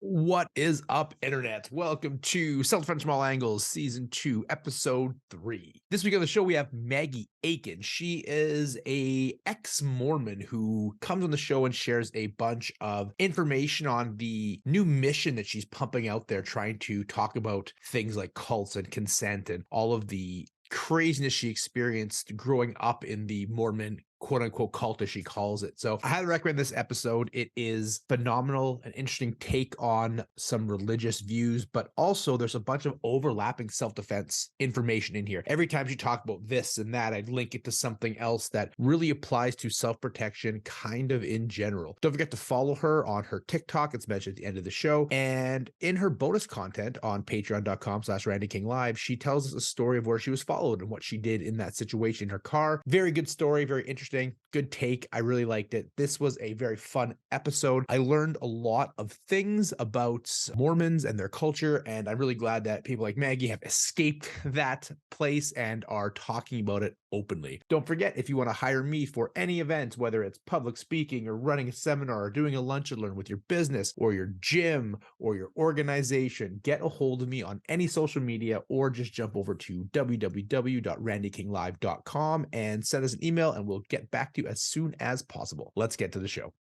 What is up, internet? Welcome to Self-Defense from All Angles, Season 2, Episode 3. This week on the show, we have Maggie Aiken. She is a ex-Mormon who comes on the show and shares a bunch of information on the new mission that she's pumping out there, trying to talk about things like cults and consent and all of the craziness she experienced growing up in the Mormon quote-unquote cult, as she calls it. So I highly recommend this episode. It is phenomenal, an interesting take on some religious views, but also there's a bunch of overlapping self-defense information in here. Every time she talks about this and that, I'd link it to something else that really applies to self-protection kind of in general. Don't forget to follow her on her TikTok. It's mentioned at the end of the show. And in her bonus content on patreon.com/RandyKingLive, she tells us a story of where she was followed and what she did in that situation in her car. Very good story, very interesting. Good take. I really liked it. This was a very fun episode. I learned a lot of things about Mormons and their culture, and I'm really glad that people like Maggie have escaped that place and are talking about it openly. Don't forget, if you want to hire me for any event, whether it's public speaking or running a seminar or doing a lunch and learn with your business or your gym or your organization, get a hold of me on any social media or just jump over to www.randykinglive.com and send us an email and we'll get back to you as soon as possible. Let's get to the show.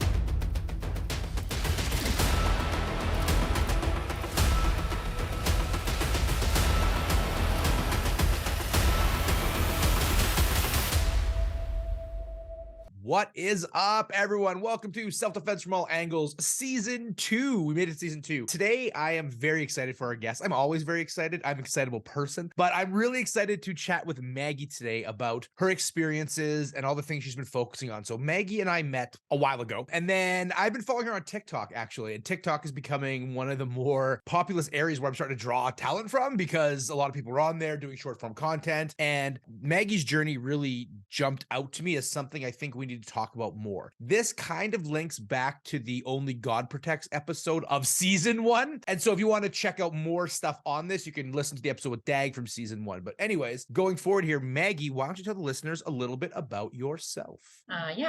What is up, everyone? Welcome to Self-Defense from All Angles, Season 2. We made it Season 2. Today, I am very excited for our guest. I'm always very excited. I'm an excitable person, but I'm really excited to chat with Maggie today about her experiences and all the things she's been focusing on. So Maggie and I met a while ago, and then I've been following her on TikTok, actually, and TikTok is becoming one of the more populous areas where I'm starting to draw talent from because a lot of people are on there doing short-form content, and Maggie's journey really jumped out to me as something I think we need to talk about more. This kind of links back to the Only God Protects episode of Season 1. And so if you want to check out more stuff on this, you can listen to the episode with Dag from Season 1. But anyways, going forward here, Maggie, why don't you tell the listeners a little bit about yourself?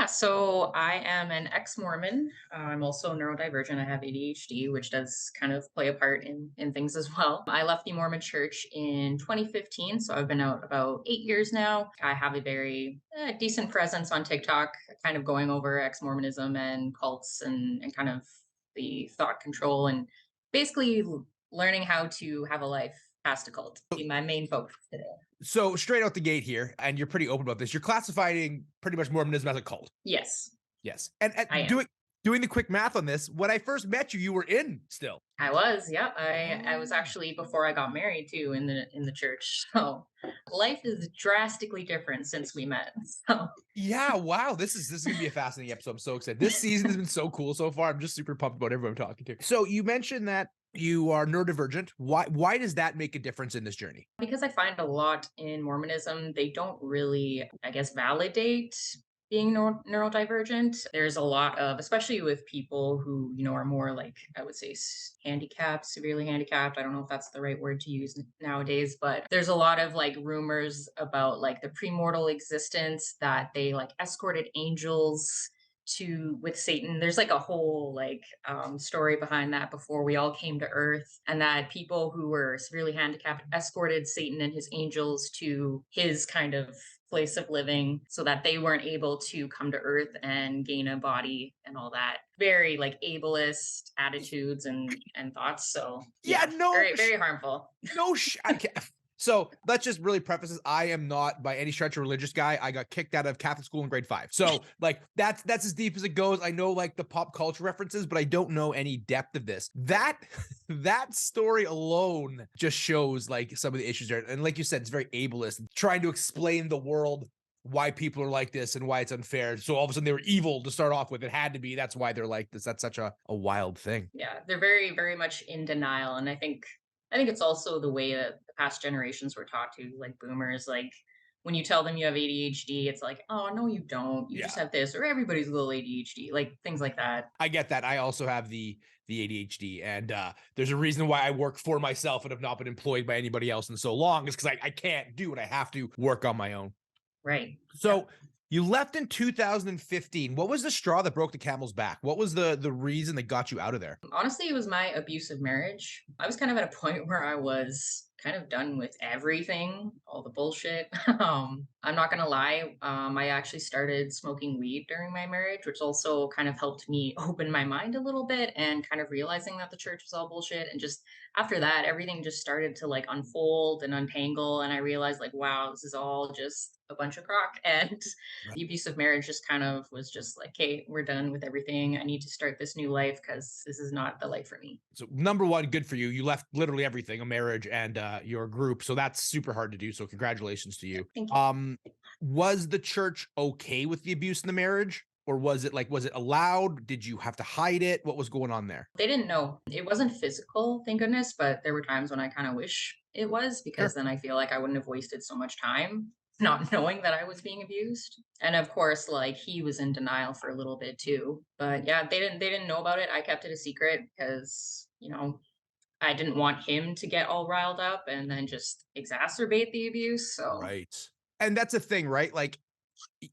So I am an ex-Mormon. I'm also neurodivergent. I have ADHD, which does kind of play a part in things as well. I left the Mormon Church in 2015, so I've been out about 8 years now. I have a very decent presence on TikTok, kind of going over ex-Mormonism and cults and kind of the thought control and basically learning how to have a life past a cult. Be my main focus today. So straight out the gate here, and you're pretty open about this, you're classifying pretty much Mormonism as a cult. Yes, Yes. And I am. doing the quick math on this, when I first met you, you were in still. I was, yeah. I was actually before I got married too in the church. So life is drastically different since we met. So Yeah, wow. This is gonna be a fascinating episode. I'm so excited. This season has been so cool so far. I'm just super pumped about everyone I'm talking to. So you mentioned that you are neurodivergent. Why does that make a difference in this journey? because I find a lot in Mormonism, they don't really, I guess, validate being neurodivergent. There's a lot of, especially with people who, are more like, I would say, handicapped, severely handicapped. I don't know if that's the right word to use nowadays, but there's a lot of like rumors about like the premortal existence that they like escorted angels to with Satan. There's like a whole like story behind that before we all came to Earth, and that people who were severely handicapped escorted Satan and his angels to his kind of place of living so that they weren't able to come to Earth and gain a body and all that. Very like ableist attitudes and thoughts. So Yeah, yeah, no, very harmful. I can't. So let's just really preface this. I am not by any stretch a religious guy. I got kicked out of Catholic school in grade 5. So like that's as deep as it goes. I know like the pop culture references, but I don't know any depth of this. That story alone just shows like some of the issues there. And like you said, it's very ableist, trying to explain the world, why people are like this and why it's unfair. So all of a sudden they were evil to start off with. It had to be. That's why they're like this. That's such a wild thing. Yeah, they're very much in denial, and I think it's also the way that the past generations were taught to, like boomers. Like when you tell them you have ADHD, it's like, oh no, you don't. You just Yeah. have this, or everybody's a little ADHD, like things like that. I get that. I also have the ADHD, and there's a reason why I work for myself and have not been employed by anybody else in so long, is because I can't do it. I have to work on my own. Right. So You left in 2015. What was the straw that broke the camel's back? What was the reason that got you out of there? Honestly, it was my abusive marriage. I was kind of at a point where I was kind of done with everything, all the bullshit. I'm not gonna lie. I actually started smoking weed during my marriage, which also kind of helped me open my mind a little bit and kind of realizing that the church was all bullshit. And just after that, everything just started to like unfold and untangle. And I realized, like, wow, this is all just a bunch of crock. And Right. the abusive marriage just kind of was just like, hey, we're done with everything. I need to start this new life because this is not the life for me. So number one, good for you. You left literally everything, a marriage and your group. So that's super hard to do. So congratulations to you. Thank you. Was the church okay with the abuse in the marriage? Or was it allowed? Did you have to hide it? What was going on there? They didn't know. It wasn't physical, thank goodness, but there were times when I kind of wish it was because Sure. then I feel like I wouldn't have wasted so much time not knowing that I was being abused. And of course, like he was in denial for a little bit too. But yeah, they didn't know about it. I kept it a secret because, I didn't want him to get all riled up and then just exacerbate the abuse. So, Right. And that's a thing, right? Like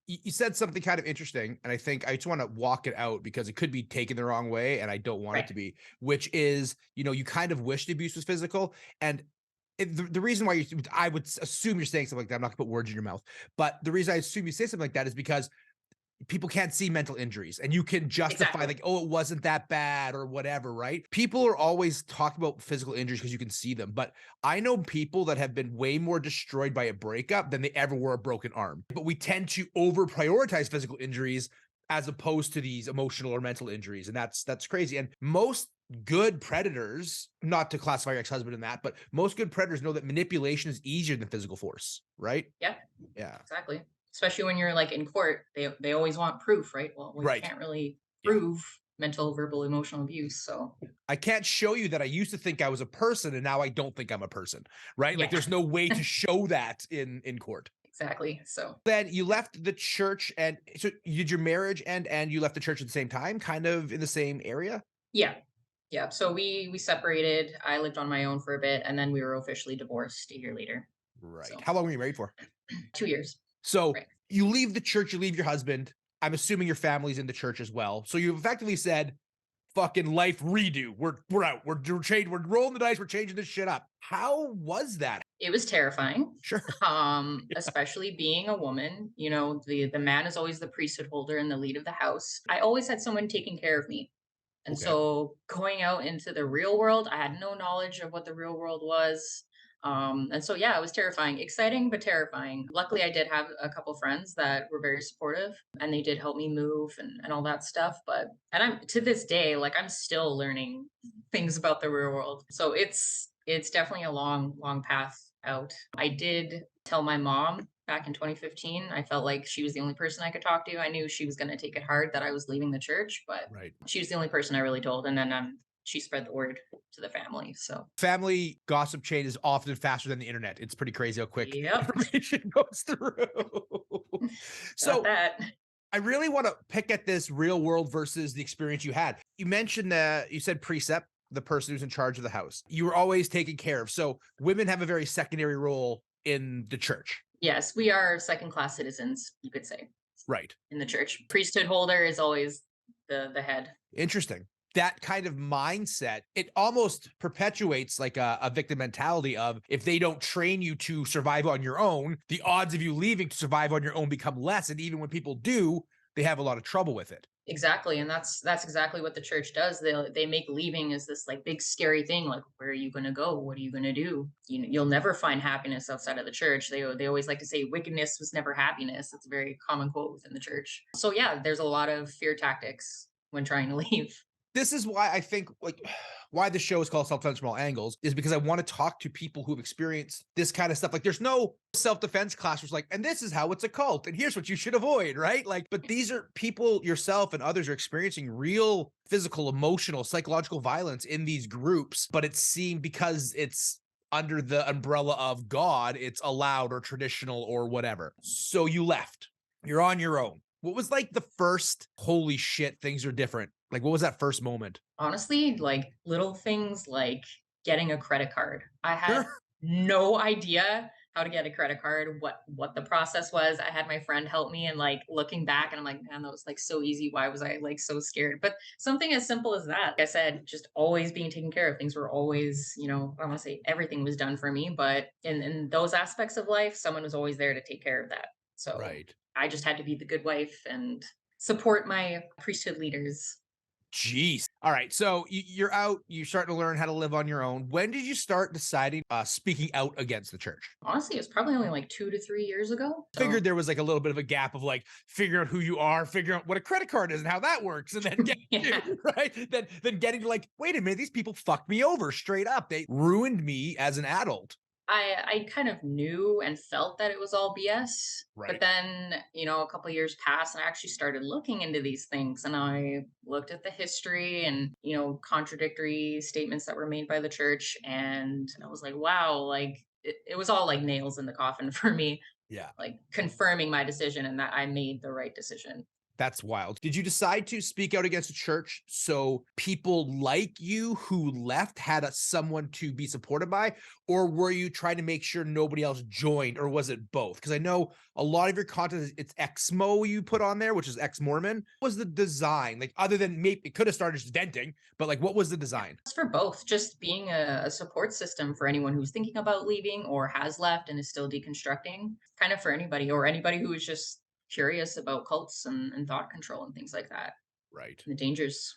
you said something kind of interesting, and I think I just want to walk it out because it could be taken the wrong way, and I don't want it right. to be, which is, you kind of wish the abuse was physical. And the reason why I would assume you're saying something like that, I'm not gonna put words in your mouth, but the reason I assume you say something like that is because people can't see mental injuries and you can justify Exactly. like, oh, it wasn't that bad or whatever, right? People are always talking about physical injuries because you can see them, but I know people that have been way more destroyed by a breakup than they ever were a broken arm. But we tend to over prioritize physical injuries as opposed to these emotional or mental injuries, and that's crazy. And most good predators, not to classify your ex-husband in that, but most good predators know that manipulation is easier than physical force, right? Yeah, Yeah. exactly. Especially when you're like in court, they always want proof, right? Well, you Right. can't really Yeah. prove mental, verbal, emotional abuse. So I can't show you that I used to think I was a person and now I don't think I'm a person, right? Like yeah, there's no way to show that in court. exactly. So Then you left the church, and so you did your marriage and you left the church at the same time, kind of in the same area? yeah, yeah. So we separated. I lived on my own for a bit, and then we were officially divorced a year later. Right. So How long were you married for? 2 years. So Right. you leave the church, you leave your husband. I'm assuming your family's in the church as well. So you've effectively said, fucking life redo. We're out. We're rolling the dice, we're changing this shit up. How was that? It was terrifying. Sure. Especially being a woman. The man is always the priesthood holder and the lead of the house. I always had someone taking care of me. And Okay. so going out into the real world, I had no knowledge of what the real world was. And so, yeah, it was terrifying, exciting, but terrifying. Luckily, I did have a couple friends that were very supportive and they did help me move and all that stuff. And I'm to this day, like I'm still learning things about the real world. So it's definitely a long, long path out. I did tell my mom back in 2015. I felt like she was the only person I could talk to. I knew she was going to take it hard that I was leaving the church, but Right. she was the only person I really told. And then she spread the word to the family. So, Family gossip chain is often faster than the internet. It's pretty crazy how quick yep, information goes through. got So that. I really want to pick at this real world versus the experience you had. You mentioned you said precept, the person who's in charge of the house. You were always taken care of. So women have a very secondary role in the church. Yes, we are second class citizens, you could say, Right. in the church. Priesthood holder is always the head. Interesting. That kind of mindset, it almost perpetuates like a victim mentality of if they don't train you to survive on your own, the odds of you leaving to survive on your own become less. And even when people do, they have a lot of trouble with it. Exactly, and that's exactly what the church does. They make leaving as this like big scary thing. Like, where are you going to go? What are you going to do? You'll never find happiness outside of the church. They always like to say wickedness was never happiness. It's a very common quote within the church. So yeah, there's a lot of fear tactics when trying to leave. This is why I think like why the show is called Self-Defense from All Angles is because I want to talk to people who've experienced this kind of stuff. Like there's no self-defense class where it's like, and this is how it's a cult, and here's what you should avoid, right? Like, but these are people, yourself and others are experiencing real physical, emotional, psychological violence in these groups, but it seemed because it's under the umbrella of God, it's allowed or traditional or whatever. So you left. You're on your own. What was like the first holy shit, things are different? Like, what was that first moment? Honestly, like little things like getting a credit card. I had Sure. no idea how to get a credit card, what the process was. I had my friend help me, and like looking back and I'm like, man, that was like so easy. Why was I like so scared? But something as simple as that, like I said, just always being taken care of. Things were always, I don't want to say everything was done for me, but in those aspects of life, someone was always there to take care of that. So Right. I just had to be the good wife and support my priesthood leaders. Jeez. All right. So you're out, you're starting to learn how to live on your own. When did you start deciding, speaking out against the church? Honestly, it was probably only like 2 to 3 years ago. So Figured there was like a little bit of a gap of like figuring out who you are, figuring out what a credit card is and how that works, and then getting yeah. to, right, then getting to like, wait a minute, these people fucked me over straight up. They ruined me as an adult. I kind of knew and felt that it was all BS. But Right. then, a couple of years passed and I actually started looking into these things, and I looked at the history and, contradictory statements that were made by the church. And I was like, wow, like it was all like nails in the coffin for me, Yeah. like confirming my decision and that I made the right decision. That's wild. Did you decide to speak out against the church so people like you who left had someone to be supported by? Or were you trying to make sure nobody else joined? Or was it both? Because I know a lot of your content, it's Exmo you put on there, which is Exmormon. What was the design? Like, other than maybe it could have started just venting, but like, what was the design? It's for both, just being a support system for anyone who's thinking about leaving or has left and is still deconstructing, kind of for anybody, or anybody who is just curious about cults and thought control and things like that. Right. And the dangers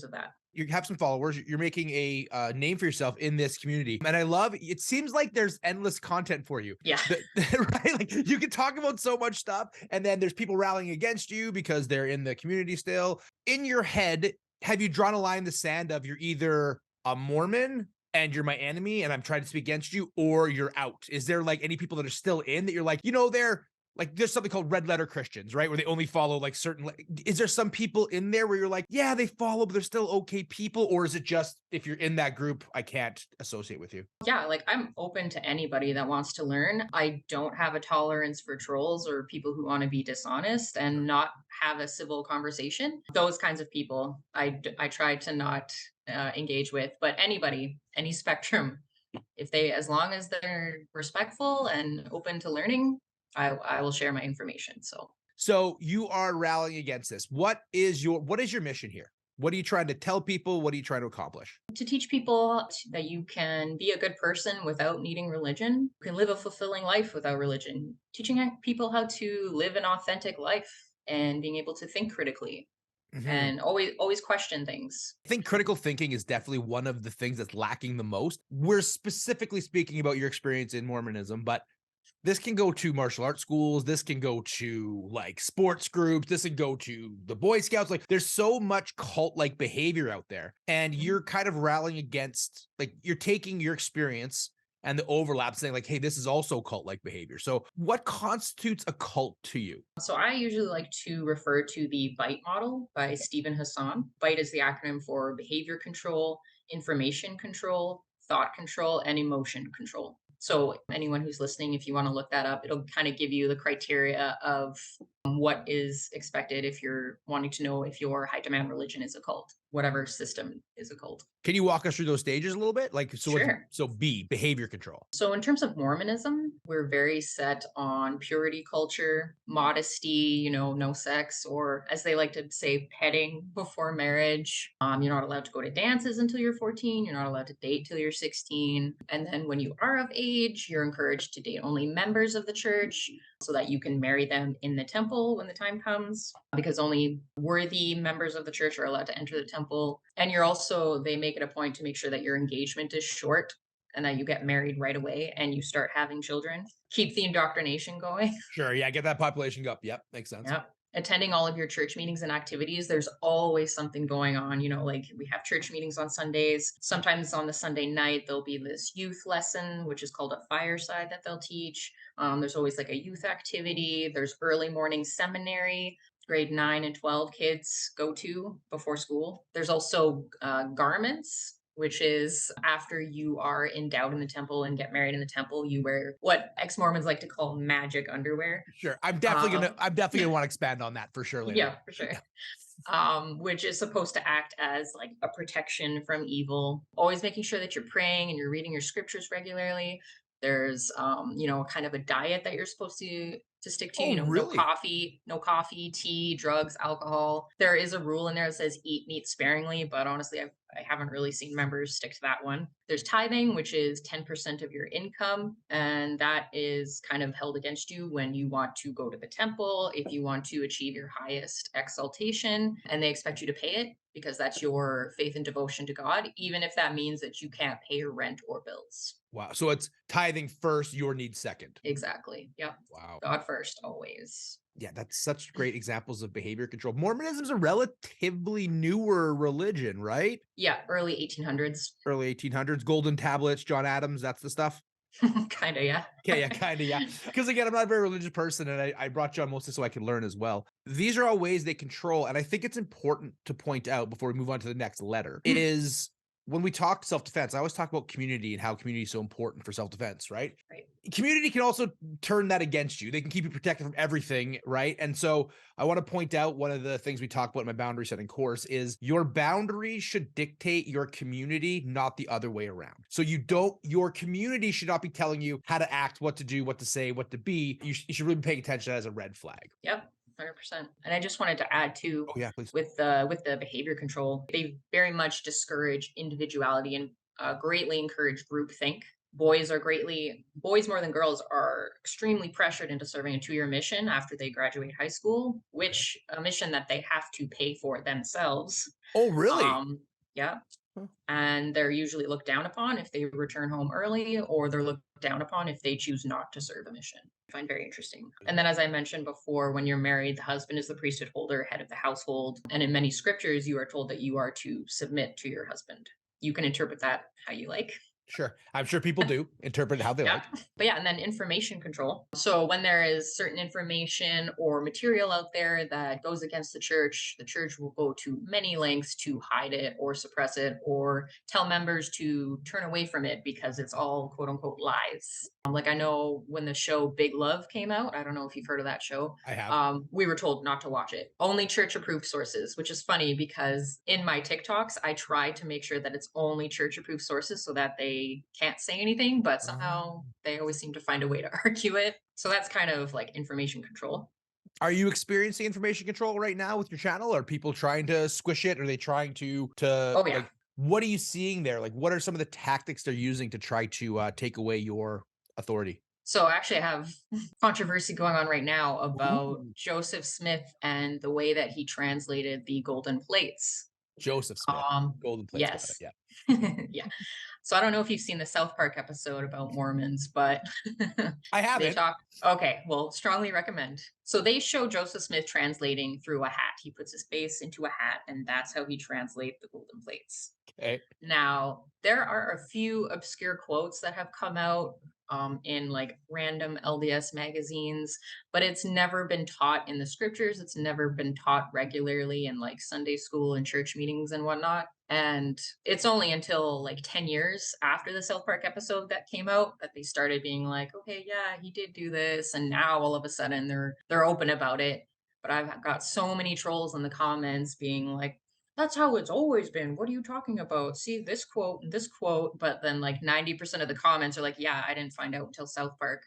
of that. You have some followers, you're making a name for yourself in this community, and I love it seems like there's endless content for you. Yeah. Right, like you can talk about so much stuff, and then there's people rallying against you because they're in the community still. In your head, have you drawn a line in the sand of you're either a Mormon and you're my enemy and I'm trying to speak against you, or you're out? Is there like any people that are still in that you're like, they're like, there's something called red letter Christians, right? Where they only follow like certain, is there some people in there where you're like, yeah, they follow, but they're still okay people? Or is it just, if you're in that group, I can't associate with you? Yeah, like I'm open to anybody that wants to learn. I don't have a tolerance for trolls or people who want to be dishonest and not have a civil conversation. Those kinds of people I try to not engage with, but anybody, any spectrum, if they, as long as they're respectful and open to learning, I will share my information. So you are rallying against this. What is your mission here? What are you trying to tell people? What are you trying to accomplish? to teach people that you can be a good person without needing religion, you can live a fulfilling life without religion, teaching people how to live an authentic life and being able to think critically Mhm. and always question things. I think critical thinking is definitely one of the things that's lacking the most. We're specifically speaking about your experience in Mormonism, but this can go to martial arts schools. This can go to like sports groups. This can go to the Boy Scouts. Like there's so much cult like behavior out there. And Mhm. you're kind of rallying against, like, you're taking your experience and the overlap saying, like, hey, this is also cult like behavior. So what constitutes a cult to you? So I usually like to refer to the BITE model by Stephen Hassan. BITE is the acronym for behavior control, information control, thought control, and emotion control. So anyone who's listening, if you want to look that up, it'll kind of give you the criteria of what is expected if you're wanting to know if your high demand religion is a cult, whatever system is a cult. Can you walk us through those stages a little bit? Like, Sure. behavior control. So, in terms of Mormonism, we're very set on purity culture, modesty, no sex, or as they like to say, petting before marriage. You're not allowed to go to dances until you're 14. You're not allowed to date till you're 16. And then when you are of age, you're encouraged to date only members of the church so that you can marry them in the temple when the time comes, because only worthy members of the church are allowed to enter the temple. And they make it a point to make sure that your engagement is short and that you get married right away and you start having children. Keep the indoctrination going. Sure. Yeah. Get that population up. Yep. Makes sense. Yep. Attending all of your church meetings and activities, there's always something going on. Like we have church meetings on Sundays. Sometimes on the Sunday night, there'll be this youth lesson, which is called a fireside that they'll teach. There's always like a youth activity. There's early morning seminary. Grade 9 and 12 kids go to before school. There's also garments, which is after you are endowed in the temple and get married in the temple, you wear what ex-Mormons like to call magic underwear. Sure. Um, I'm definitely gonna want to expand on that for sure later. yeah, for sure. Which is supposed to act as like a protection from evil. Always making sure that you're praying and you're reading your scriptures regularly. There's kind of a diet that you're supposed to stick to, Oh, no really? coffee, no coffee, tea, drugs, alcohol. There is a rule in there that says eat meat sparingly, but honestly, I haven't really seen members stick to that one. There's tithing, which is 10% of your income, and that is kind of held against you when you want to go to the temple, if you want to achieve your highest exaltation, and they expect you to pay it because that's your faith and devotion to God, even if that means that you can't pay your rent or bills. Wow. So it's tithing first, your needs second. Exactly. Yep. Wow. God first, always. Yeah, that's such great examples of behavior control. Mormonism is a relatively newer religion, right? Yeah, early 1800s. Early 1800s, golden tablets, John Adams, that's the stuff. Kind of, yeah. Okay, yeah, kind of, yeah. Because again, I'm not a very religious person, and I brought John mostly so I can learn as well. These are all ways they control, and I think it's important to point out before we move on to the next letter is when we talk self-defense, I always talk about community and how community is so important for self-defense, right? Right. Community can also turn that against you. They can keep you protected from everything, right? And so I want to point out one of the things we talk about in my boundary setting course is your boundaries should dictate your community, not the other way around. So your community should not be telling you how to act, what to do, what to say, what to be. You should really be paying attention as a red flag. Yep. 100%. And I just wanted to add too, Oh yeah, please. with the behavior control, they very much discourage individuality and greatly encourage groupthink. Boys more than girls are extremely pressured into serving a 2-year mission after they graduate high school, which a mission that they have to pay for themselves. Oh, really? Yeah. Huh. And they're usually looked down upon if they return home early, or they're looked down upon if they choose not to serve a mission. I find very interesting. And then, as I mentioned before, when you're married, the husband is the priesthood holder, head of the household. And in many scriptures, you are told that you are to submit to your husband. You can interpret that how you like. Sure. I'm sure people do interpret it how they Yeah. like. But yeah, and then information control. So when there is certain information or material out there that goes against the church will go to many lengths to hide it or suppress it or tell members to turn away from it because it's all quote unquote lies. Like I know when the show Big Love came out, I don't know if you've heard of that show. I have. We were told not to watch it. Only church approved sources, which is funny because in my TikToks, I try to make sure that it's only church approved sources so that they can't say anything, but somehow they always seem to find a way to argue it. So that's kind of like information control. Are you experiencing information control right now with your channel? Are people trying to squish it? Are they trying to Oh, yeah. like, what are you seeing there? Like, what are some of the tactics they're using to try to take away your authority? So actually, I have controversy going on right now about Ooh. Joseph Smith and the way that he translated the golden plates. Joseph Smith, golden plates. Got it. Yes. Yeah, Yeah. So I don't know if you've seen the South Park episode about Mormons, but I they haven't. talk. Okay, well, strongly recommend. So they show Joseph Smith translating through a hat. He puts his face into a hat, and that's how he translates the golden plates. Okay. Now, there are a few obscure quotes that have come out in like random LDS magazines, but it's never been taught in the scriptures. It's never been taught regularly in like Sunday school and church meetings and whatnot. And it's only until like 10 years after the South Park episode that came out that they started being like, okay, yeah, he did do this. And now all of a sudden they're open about it. But I've got so many trolls in the comments being like, that's how it's always been. What are you talking about? See this quote and this quote. But then like 90% of the comments are like, yeah, I didn't find out until South Park.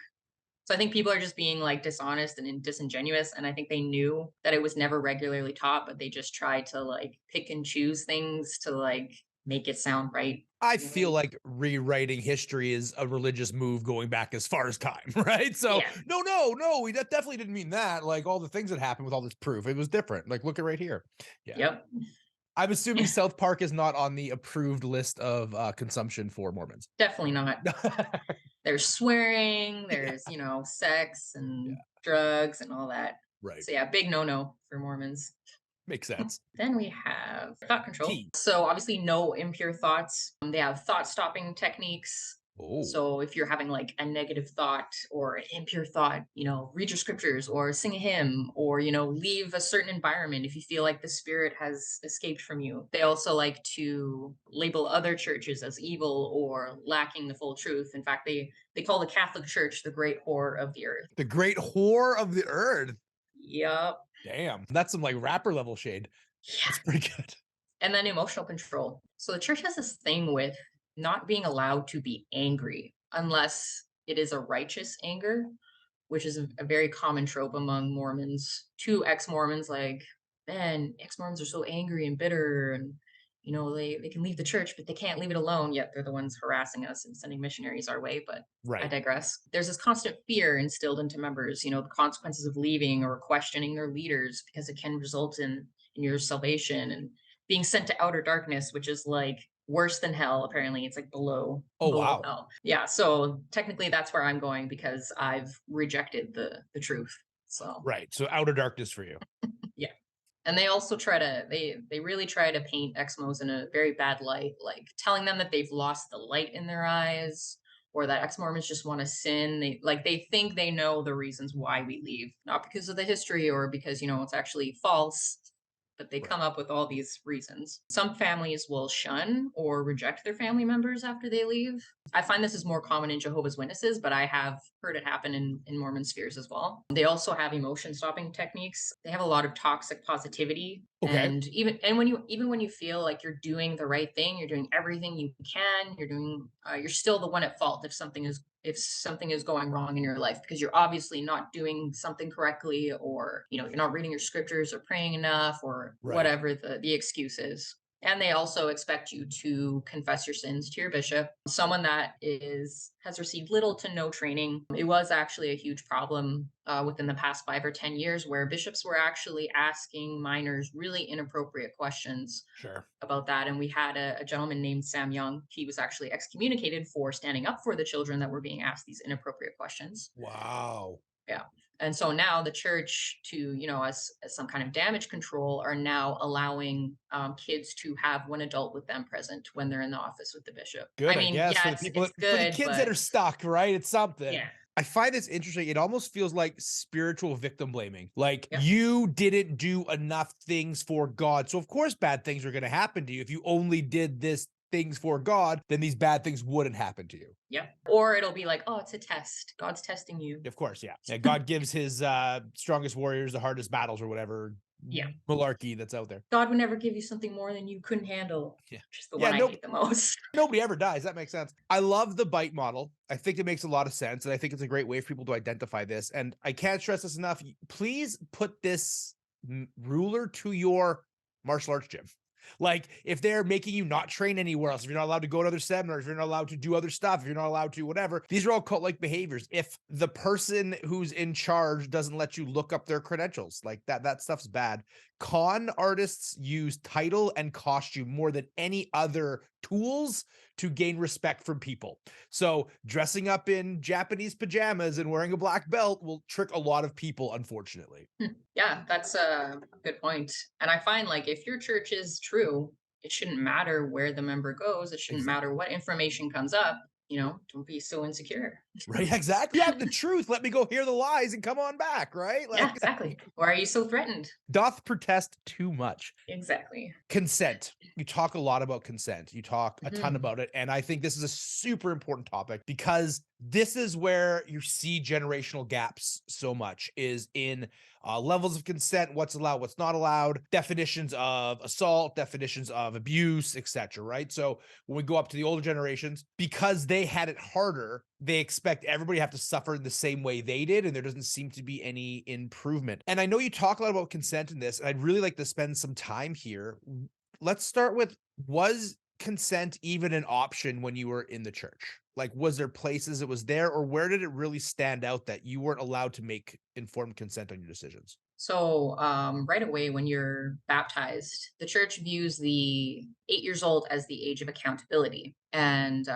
So I think people are just being like dishonest and disingenuous. And I think they knew that it was never regularly taught, but they just tried to like pick and choose things to like make it sound right. I feel like rewriting history is a religious move going back as far as time, right? So Yeah. no, we definitely didn't mean that. Like all the things that happened with all this proof, it was different. Like look at right here. Yeah. Yep. I'm assuming South Park is not on the approved list of consumption for Mormons. Definitely not. There's swearing, there's, sex and drugs and all that. Right. So yeah, big no-no for Mormons. Makes sense. Then we have thought control. T. So obviously no impure thoughts. They have thought stopping techniques. Oh. So if you're having like a negative thought or an impure thought, read your scriptures or sing a hymn or, leave a certain environment if you feel like the spirit has escaped from you. They also like to label other churches as evil or lacking the full truth. In fact, they call the Catholic Church the great whore of the earth. The great whore of the earth. Yep. Damn. That's some like rapper level shade. Yeah. That's pretty good. And then emotional control. So the church has this thing with not being allowed to be angry unless it is a righteous anger, which is a very common trope among Mormons. To ex-Mormons, like, man, ex-Mormons are so angry and bitter, and they can leave the church, but they can't leave it alone. Yet they're the ones harassing us and sending missionaries our way. But I Right. digress. There's this constant fear instilled into members, the consequences of leaving or questioning their leaders, because it can result in your salvation and being sent to outer darkness, which is like worse than hell. Apparently, it's like Oh, below wow. hell. Yeah, so technically that's where I'm going because I've rejected the truth. So Right. So outer darkness for you. yeah. And they also they really try to paint Exmos in a very bad light, like telling them that they've lost the light in their eyes, or that ex-Mormons just want to sin. They think they know the reasons why we leave, not because of the history or because it's actually false, but they Right. come up with all these reasons. Some families will shun or reject their family members after they leave. I find this is more common in Jehovah's Witnesses, but I have heard it happen in Mormon spheres as well. They also have emotion stopping techniques. They have a lot of toxic positivity. Okay. And even when you feel like you're doing the right thing, you're doing everything you can, you're still the one at fault if something is going wrong in your life, because you're obviously not doing something correctly, or you're not reading your scriptures or praying enough, or Right. whatever the excuse is. And they also expect you to confess your sins to your bishop, someone that has received little to no training. It was actually a huge problem within the past 5 or 10 years, where bishops were actually asking minors really inappropriate questions Sure. about that. And we had a gentleman named Sam Young. He was actually excommunicated for standing up for the children that were being asked these inappropriate questions. Wow. Yeah. And so now the church, as some kind of damage control, are now allowing kids to have one adult with them present when they're in the office with the bishop. I Good, I mean, guess, yeah, for the people it's for the good, kids that but are stuck, right? It's something. yeah. I find this interesting. It almost feels like spiritual victim blaming. Like Yep. you didn't do enough things for God. So of course bad things are going to happen to you. If you only did this things for God, then these bad things wouldn't happen to you. Yep. Or it'll be like, oh, it's a test. God's testing you. Of course, yeah. Yeah, God gives his strongest warriors the hardest battles or whatever Yeah. malarkey that's out there. God would never give you something more than you couldn't handle. Yeah. Which is the Yeah, one I no, hate the most. nobody ever dies. That makes sense. I love the bite model. I think it makes a lot of sense. And I think it's a great way for people to identify this. And I can't stress this enough. Please put this ruler to your martial arts gym. Like if they're making you not train anywhere else, if you're not allowed to go to other seminars, if you're not allowed to do other stuff, if you're not allowed to whatever, these are all cult-like behaviors. If the person who's in charge doesn't let you look up their credentials, like that stuff's bad. Con artists use title and costume more than any other tools to gain respect from people. So dressing up in Japanese pajamas and wearing a black belt will trick a lot of people, unfortunately. Yeah, that's a good point. And I find, like, if your church is true, it shouldn't matter where the member goes. It shouldn't Exactly. matter what information comes up. Don't be so insecure. Right, exactly. You have the truth. Let me go hear the lies and come on back, right? Yeah, Like, exactly. Why are you so threatened? doth protest too much. Exactly. Consent. You talk a lot about consent. You talk a ton Mhm. about it. And I think this is a super important topic because this is where you see generational gaps so much is in levels of consent, what's allowed, what's not allowed, definitions of assault, definitions of abuse, etc. Right? So when we go up to the older generations, because they had it harder, they expect everybody to have to suffer the same way they did, and there doesn't seem to be any improvement. And I know you talk a lot about consent in this, and I'd really like to spend some time here. Let's start with, was consent even an option when you were in the church? Like, was there places it was there, or where did it really stand out that you weren't allowed to make informed consent on your decisions? So, right away, when you're baptized, the church views the 8 years old as the age of accountability. And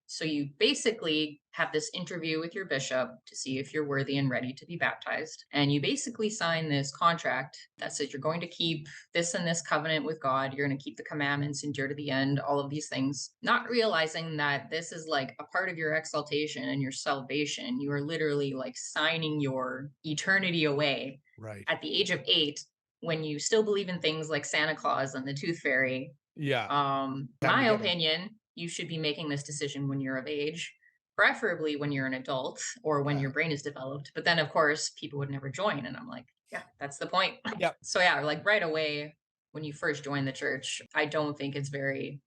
so you basically have this interview with your bishop to see if you're worthy and ready to be baptized. And you basically sign this contract that says you're going to keep this and this covenant with God. You're going to keep the commandments, endure to the end, all of these things, not realizing that this is like a part of your exaltation and your salvation. You are literally like signing your eternity away Right. at the age of 8, when you still believe in things like Santa Claus and the Tooth Fairy. Yeah. Time to My get them. opinion, you should be making this decision when you're of age, preferably when you're an adult or when Yeah. your brain is developed. But then, of course, people would never join. And I'm like, yeah, that's the point. Yep. So, yeah, like right away, when you first join the church, I don't think it's very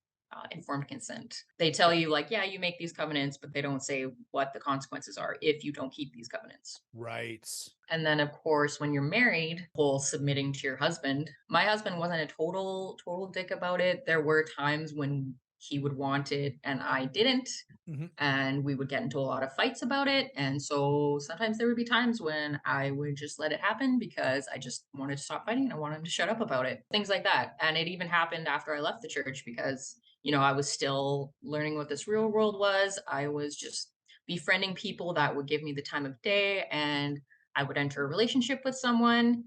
informed consent. They tell you, like, yeah, you make these covenants, but they don't say what the consequences are if you don't keep these covenants. Right. And then, of course, when you're married, whole submitting to your husband. My husband wasn't a total dick about it. There were times when he would want it and I didn't, Mhm. and we would get into a lot of fights about it. And so sometimes there would be times when I would just let it happen because I just wanted to stop fighting and I wanted him to shut up about it. Things like that. And it even happened after I left the church because, I was still learning what this real world was. I was just befriending people that would give me the time of day, and I would enter a relationship with someone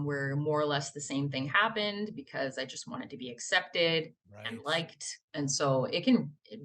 where more or less the same thing happened because I just wanted to be accepted and Right. liked. And so it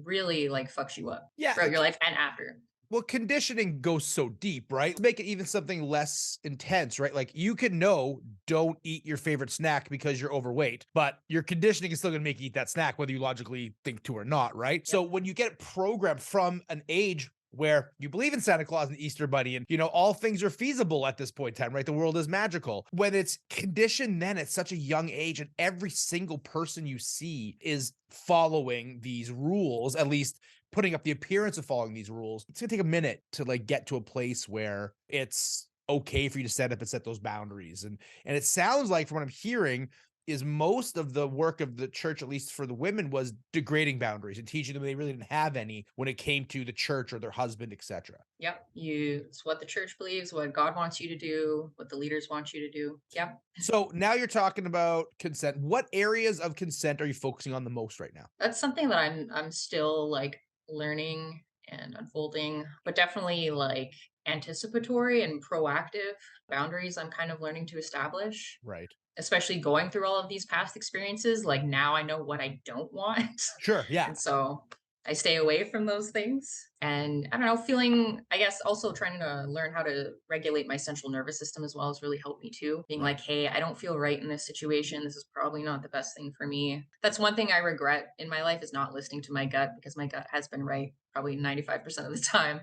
really like fucks you up Yeah, throughout your life and after. well, conditioning goes so deep, right? Make it even something less intense, right? Like you can know don't eat your favorite snack because you're overweight, but your conditioning is still going to make you eat that snack, whether you logically think to or not, right? So Yep. when you get it programmed from an age where you believe in Santa Claus and Easter Bunny and all things are feasible at this point in time, right? The world is magical. When it's conditioned then at such a young age and every single person you see is following these rules, at least putting up the appearance of following these rules, it's gonna take a minute to like get to a place where it's okay for you to set up and set those boundaries. And it sounds like from what I'm hearing is most of the work of the church, at least for the women, was degrading boundaries and teaching them they really didn't have any when it came to the church or their husband, etc. Yep. It's what the church believes, what God wants you to do, what the leaders want you to do. Yep. So now you're talking about consent. What areas of consent are you focusing on the most right now? That's something that I'm still like learning and unfolding, but definitely like anticipatory and proactive boundaries I'm kind of learning to establish, Right. especially going through all of these past experiences. Like now I know what I don't want. Sure. Yeah. And so I stay away from those things. And I don't know, feeling, I guess, also trying to learn how to regulate my central nervous system as well has really helped me too. Being Right. like, hey, I don't feel right in this situation. This is probably not the best thing for me. That's one thing I regret in my life is not listening to my gut because my gut has been right probably 95% of the time.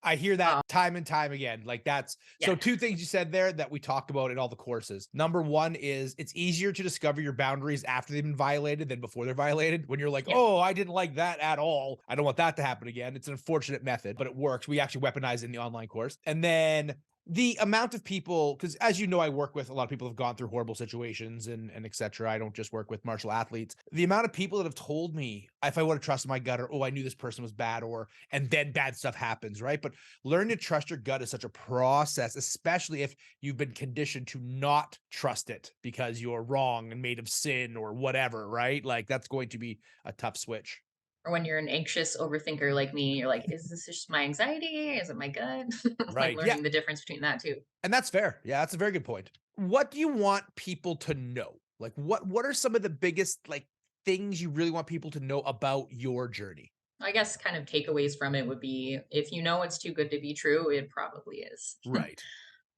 I hear that Um, time and time again. Like that's so yeah. two things you said there that we talk about in all the courses. Number one is it's easier to discover your boundaries after they've been violated than before they're violated. When you're like, Yeah. oh, I didn't like that at all. I don't want that to happen again. It's an unfortunate method, but it works. We actually weaponize it in the online course. And then the amount of people, because as you know, I work with a lot of people who've gone through horrible situations and et cetera. I don't just work with martial athletes. The amount of people that have told me if I would have trusted my gut or, oh, I knew this person was bad or, and then bad stuff happens, right? But learn to trust your gut is such a process, especially if you've been conditioned to not trust it because you're wrong and made of sin or whatever, right? Like that's going to be a tough switch. Or when you're an anxious overthinker like me, you're like, is this just my anxiety? Is it my gut? Like Right. Yeah. learning the difference between that too. And that's fair. Yeah, that's a very good point. What do you want people to know? Like what are some of the biggest like things you really want people to know about your journey? I guess kind of takeaways from it would be if you know it's too good to be true, it probably is. Right.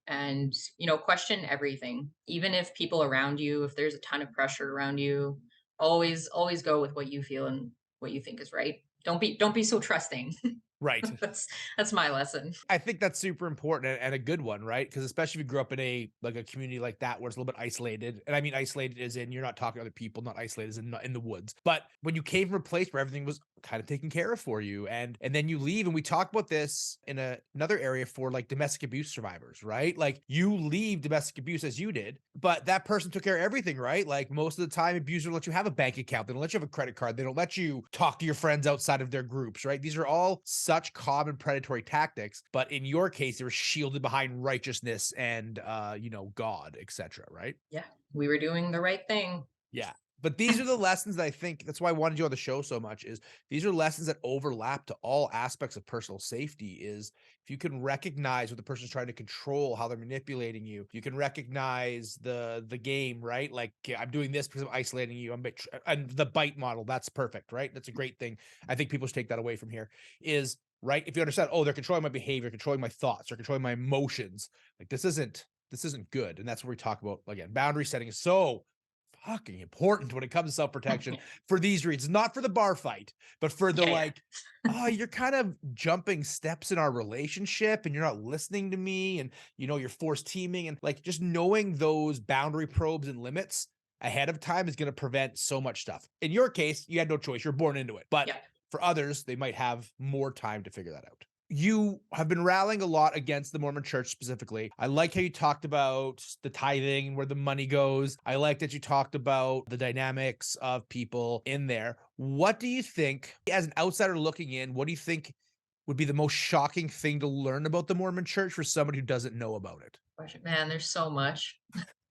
And, question everything. Even if people around you, if there's a ton of pressure around you, always go with what you feel and what you think is right. Don't be so trusting. Right. That's my lesson. I think that's super important and a good one, right? Because especially if you grew up in a community like that where it's a little bit isolated, and I mean isolated is in you're not talking to other people, not isolated as in the woods. But when you came from a place where everything was kind of taken care of for you, and then you leave, and we talk about this in another area for like domestic abuse survivors, right? Like you leave domestic abuse as you did, but that person took care of everything, right? Like most of the time, abusers let you have a bank account, they don't let you have a credit card, they don't let you talk to your friends outside of their groups, right? These are all such common predatory tactics, but in your case, they were shielded behind righteousness and God, etc. Right? Yeah, we were doing the right thing. Yeah. But these are the lessons that I think that's why I wanted you on the show so much is these are lessons that overlap to all aspects of personal safety is if you can recognize what the person's trying to control, how they're manipulating you, you can recognize the game, right? Like okay, I'm doing this because I'm isolating you. And the bite model, that's perfect, right? That's a great thing. I think people should take that away from here is right. If you understand, oh, they're controlling my behavior, controlling my thoughts, they're controlling my emotions. Like this isn't good. And that's where we talk about again, boundary setting is so fucking important when it comes to self-protection for these reasons, not for the bar fight, but for the Yeah, yeah. like, oh, you're kind of jumping steps in our relationship and you're not listening to me and you're forced teaming and like just knowing those boundary probes and limits ahead of time is going to prevent so much stuff. In your case, you had no choice. You're born into it. But for others, they might have more time to figure that out. You have been rallying a lot against the Mormon Church specifically. I like how you talked about the tithing, where the money goes. I like that you talked about the dynamics of people in there. What do you think, as an outsider looking in, what do you think would be the most shocking thing to learn about the Mormon Church for somebody who doesn't know about it? Man, there's so much.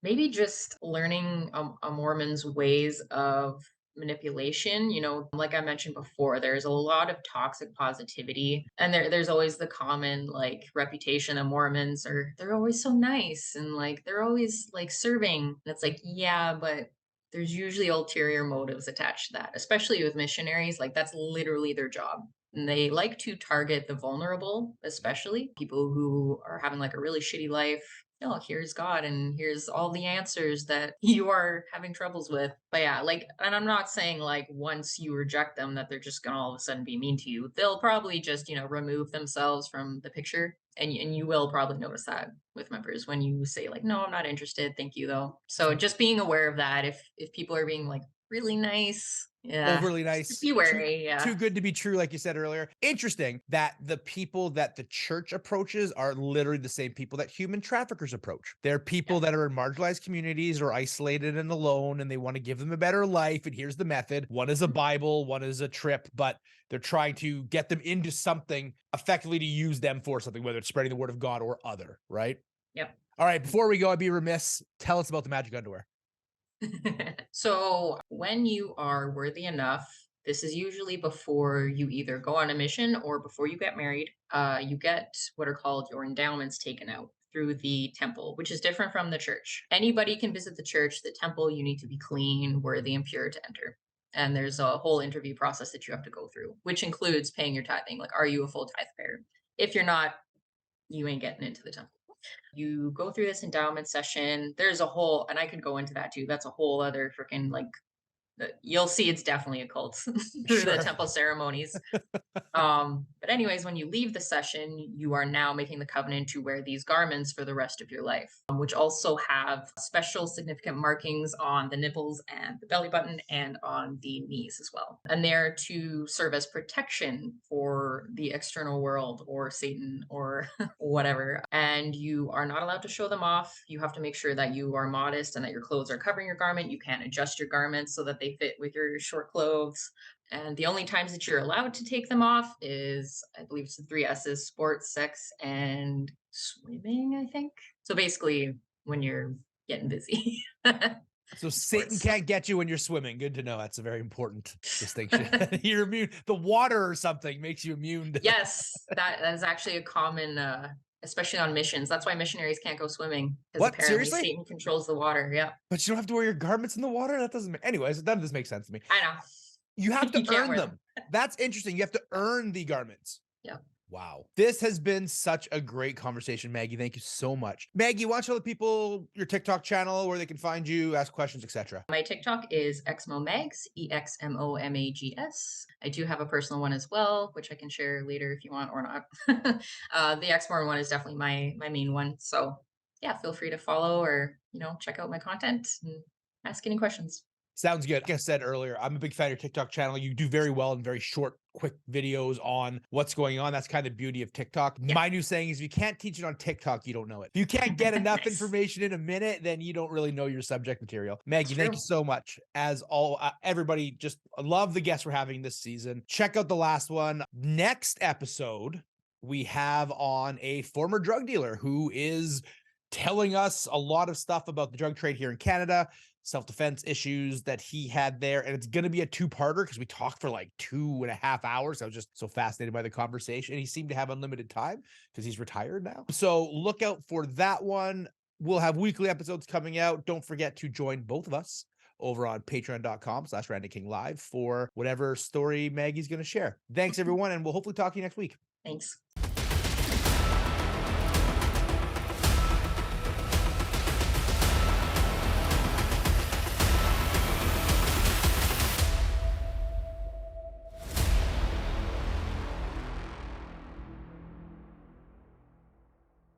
Maybe just learning a Mormon's ways of manipulation. Like I mentioned before, there's a lot of toxic positivity, and there's always the common like reputation of Mormons, or they're always so nice and like they're always like serving. And it's like, yeah, but there's usually ulterior motives attached to that, especially with missionaries. Like that's literally their job. And they like to target the vulnerable, especially people who are having like a really shitty life. Oh, here's God and here's all the answers that you are having troubles with. But yeah, like, and I'm not saying like once you reject them that they're just gonna all of a sudden be mean to you. They'll probably just, remove themselves from the picture. And you will probably notice that with members when you say like, no, I'm not interested. Thank you though. So just being aware of that, if people are being like really nice, Overly just nice, be wary. too good to be true, like you said earlier. Interesting that the people that the church approaches are literally the same people that human traffickers approach. They're people that are in marginalized communities or isolated and alone, and they want to give them a better life. And here's the method. One is a Bible, one is a trip, but they're trying to get them into something effectively to use them for something, whether it's spreading the word of God or other, right? Yep. All right, before we go, I'd be remiss. Tell us about the magic underwear. So, when you are worthy enough, this is usually before you either go on a mission or before you get married, you get what are called your endowments taken out through the temple, which is different from the church. Anybody can visit the church. The temple, you need to be clean, worthy, and pure to enter. And there's a whole interview process that you have to go through, which includes paying your tithing. Like, are you a full tithe payer? If you're not, you ain't getting into the temple. You go through this endowment session. There's a whole, and I could go into that too. That's a whole other freaking like, you'll see it's definitely a cult through the temple ceremonies. But anyways, when you leave the session, you are now making the covenant to wear these garments for the rest of your life, which also have special significant markings on the nipples and the belly button and on the knees as well. And they're to serve as protection for the external world or Satan or whatever. And you are not allowed to show them off. You have to make sure that you are modest and that your clothes are covering your garment. You can't adjust your garments so that they fit with your short clothes. And the only times that you're allowed to take them off is, I believe it's the three S's: sports, sex, and swimming, I think. So basically, when you're getting busy. So Satan can't get you when you're swimming. Good to know. That's a very important distinction. You're immune. The water or something makes you immune. Yes, that is actually a common, especially on missions. That's why missionaries can't go swimming. What? Apparently Seriously? Satan controls the water. Yeah. But you don't have to wear your garments in the water? That doesn't make... Anyways, none of this makes sense to me. I know. You have to You can't earn wear them. That's interesting. You have to earn the garments. Yeah. Wow. This has been such a great conversation, Maggie. Thank you so much. Maggie, why don't you tell the people your TikTok channel, where they can find you, ask questions, etc. My TikTok is Exmomags, EXMOMAGS. I do have a personal one as well, which I can share later if you want or not. The Exmormon one is definitely my main one. So yeah, feel free to follow or, check out my content and ask any questions. Sounds good. Like I said earlier, I'm a big fan of your TikTok channel. You do very well in very short, quick videos on what's going on. That's kind of the beauty of TikTok. Yeah. My new saying is, if you can't teach it on TikTok, you don't know it. If you can't get enough information in a minute, then you don't really know your subject material. Maggie, thank you so much. As everybody, just love the guests we're having this season. Check out the last one. Next episode, we have on a former drug dealer who is telling us a lot of stuff about the drug trade here in Canada, self-defense issues that he had there. And it's going to be a two-parter because we talked for like 2.5 hours. I was just so fascinated by the conversation. And he seemed to have unlimited time because he's retired now. So look out for that one. We'll have weekly episodes coming out. Don't forget to join both of us over on patreon.com/RandyKingLive for whatever story Maggie's going to share. Thanks, everyone. And we'll hopefully talk to you next week. Thanks.